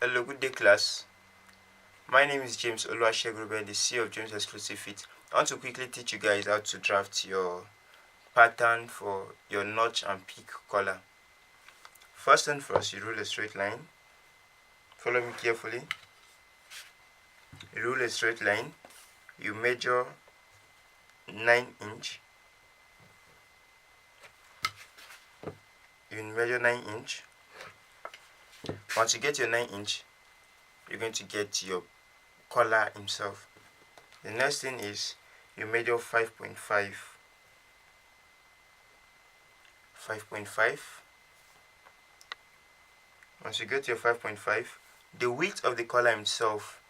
Hello, good day class. My name is James Oluwasegun, the CEO of James Exclusive Fit. I want to quickly teach you guys how to draft your pattern for your notch and peak collar. First and first, you rule a straight line. Follow me carefully. You rule a straight line. You measure 9 inch. You measure 9 inch. Once you get your 9 inch, you're going to get your collar himself. The next thing is you measure 5.5. 5.5. Once you get your 5.5, the width of the collar himself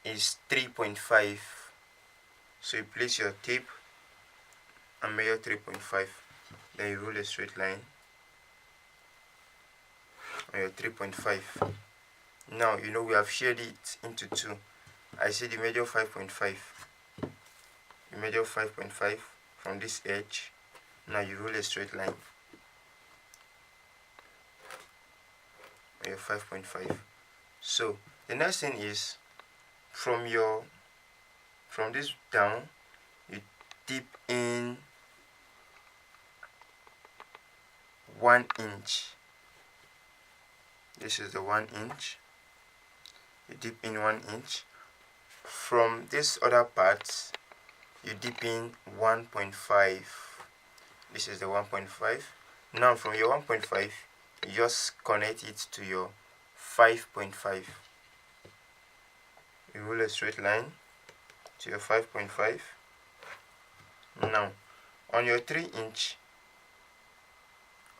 is 3.5. So you place your tape and measure 3.5. Then you rule a straight line on your 3.5. Now you know we have shared it into two. I said you measure 5.5. You measure 5.5 from this edge. Now you rule a straight line on your 5.5. So the next thing is from this down, you dip in 1 inch. This is the 1 inch. You dip in 1 inch. From this other part, you dip in 1.5. This is the 1.5. Now from your 1.5, you just connect it to your 5.5. You rule a straight line to your 5.5. Now on your 3 inch,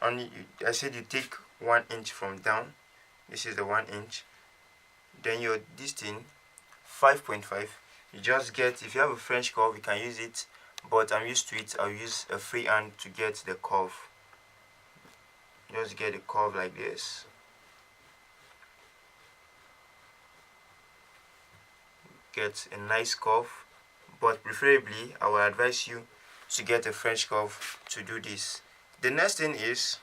I said you take 1 inch from down. This is the 1 inch. Then your distance 5.5. You just get, if you have a French curve, you can use it, but I'm used to it. I'll use a free hand to get the curve. Just get a curve like this. Get a nice curve, but preferably I will advise you to get a French curve to do this. The next thing is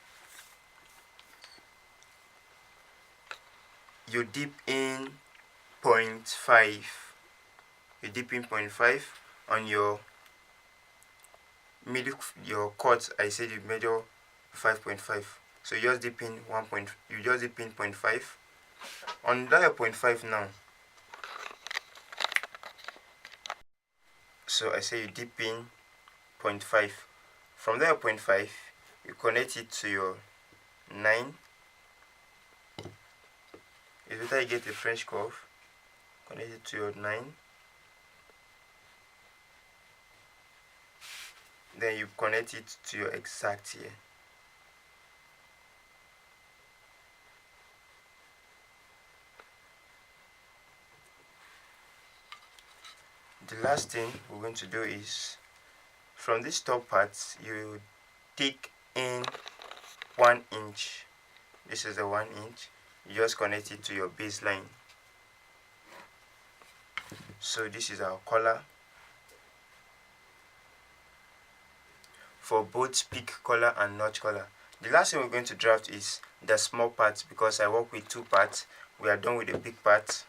you dip in 0.5. You dip in 0.5 on your middle, your cut. I said you measure 5.5. So you just dip in 0.5 on that 0.5 now. So I say you dip in 0.5. From that 0.5, you connect it to your 9. It's better you get a French curve. Connect it to your 9. Then you connect it to your exact here. The last thing we're going to do is from this top part, you take in 1 inch. This is the 1 inch. You just connect it to your baseline. So this is our collar for both peak collar and notch collar. The last thing we're going to draft is the small part, because I work with 2 parts. We are done with the big part.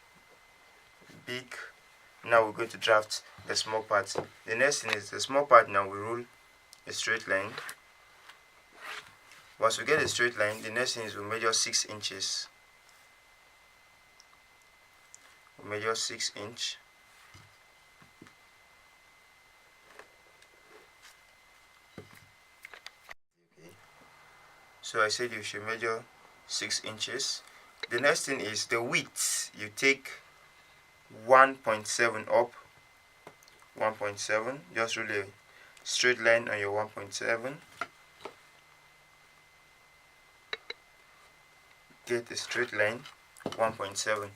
Big. Now we're going to draft the small part. The next thing is the small part. Now we rule a straight line. Once we get a straight line, the next thing is we measure 6 inches. We measure 6 inch. Okay. So I said you should measure 6 inches. The next thing is the width. You take 1.7 up. 1.7. Just rule a straight line on your 1.7. Get a straight line 1.7.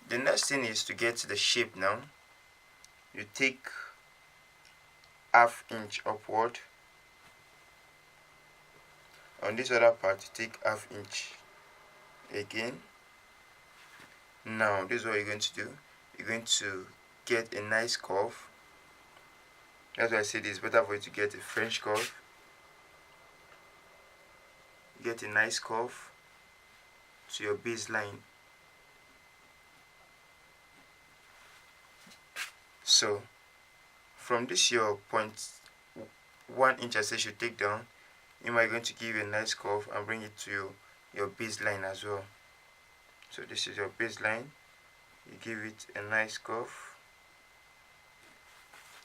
The next thing is to get the shape now. You take ½ inch upward. On this other part, you take ½ inch again. Now this is what you're going to do. You're going to get a nice curve. That's why I said it's better for you to get a French curve. Get a nice curve to your baseline. So from this your 0.1 inch as you take down, you might going to give a nice curve and bring it to your baseline as well. So this is your baseline, you give it a nice curve.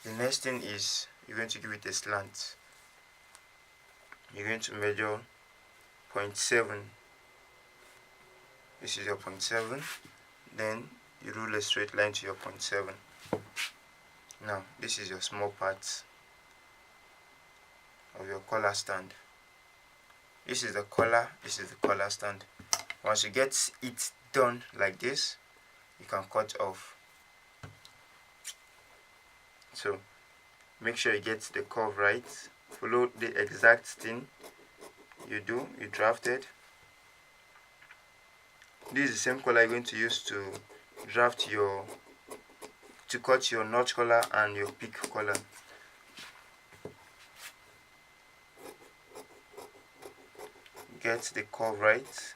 The next thing is you're going to give it a slant. You're going to measure 0.7. This is your 0.7. Then you rule a straight line to your 0.7. Now this is your small part of your collar stand. This is the collar, this is the collar stand. Once you get it done like this, you can cut off. So make sure you get the curve right. Follow the exact thing you drafted. This is the same collar you're going to use to cut your notch collar and your peak collar. Get the curve right.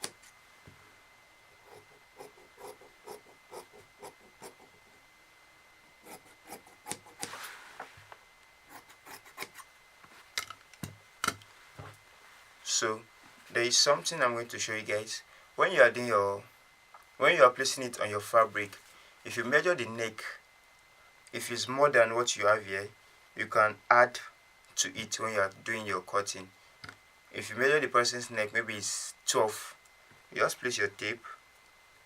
So there is something I'm going to show you guys. When you are placing it on your fabric, if you measure the neck, if it's more than what you have here, you can add to it when you are doing your cutting. If you measure the person's neck, maybe it's 12, you just place your tape.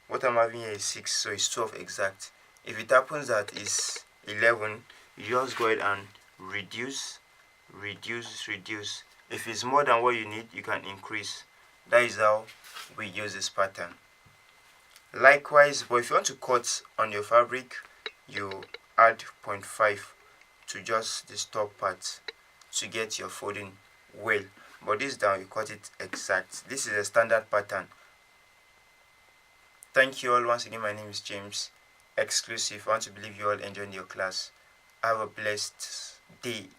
What I'm having here is 6, so it's 12 exact. If it happens that it's 11, you just go ahead and reduce. If it's more than what you need, you can increase. That is how we use this pattern. Likewise, but if you want to cut on your fabric, you add 0.5 to just this top part to get your folding well. But this down, you cut it exact. This is a standard pattern. Thank you all once again. My name is James Exclusive. I want to believe you all enjoyed your class. Have a blessed day.